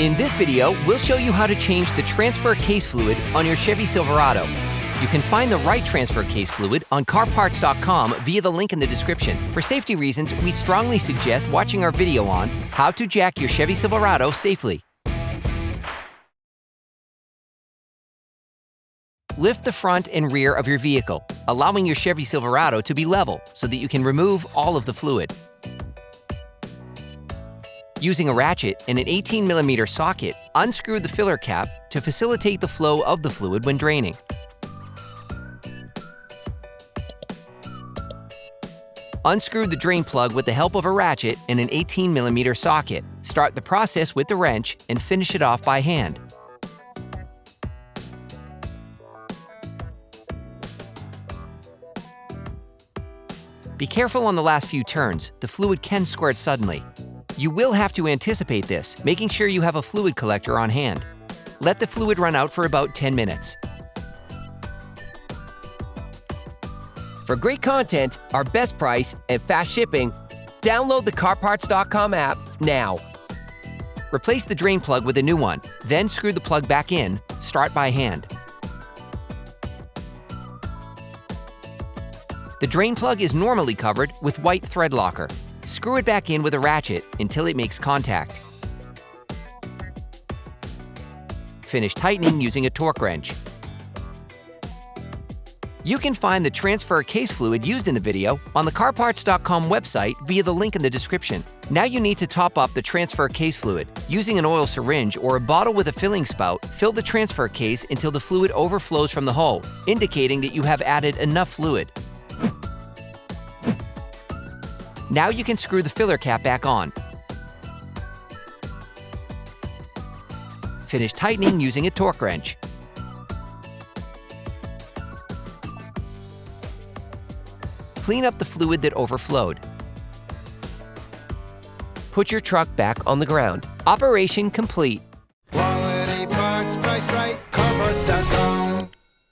In this video, we'll show you how to change the transfer case fluid on your Chevy Silverado. You can find the right transfer case fluid on CarParts.com via the link in the description. For safety reasons, we strongly suggest watching our video on how to jack your Chevy Silverado safely. Lift the front and rear of your vehicle, allowing your Chevy Silverado to be level so that you can remove all of the fluid. Using a ratchet and an 18mm socket, unscrew the filler cap to facilitate the flow of the fluid when draining. Unscrew the drain plug with the help of a ratchet and an 18mm socket. Start the process with the wrench and finish it off by hand. Be careful on the last few turns. The fluid can squirt suddenly. You will have to anticipate this, making sure you have a fluid collector on hand. Let the fluid run out for about 10 minutes. For great content, our best price, and fast shipping, download the CarParts.com app now. Replace the drain plug with a new one, then screw the plug back in. Start by hand. The drain plug is normally covered with white thread locker. Screw it back in with a ratchet until it makes contact. Finish tightening using a torque wrench. You can find the transfer case fluid used in the video on the CarParts.com website via the link in the description. Now you need to top up the transfer case fluid. Using an oil syringe or a bottle with a filling spout, fill the transfer case until the fluid overflows from the hole, indicating that you have added enough fluid. Now you can screw the filler cap back on. Finish tightening using a torque wrench. Clean up the fluid that overflowed. Put your truck back on the ground. Operation complete.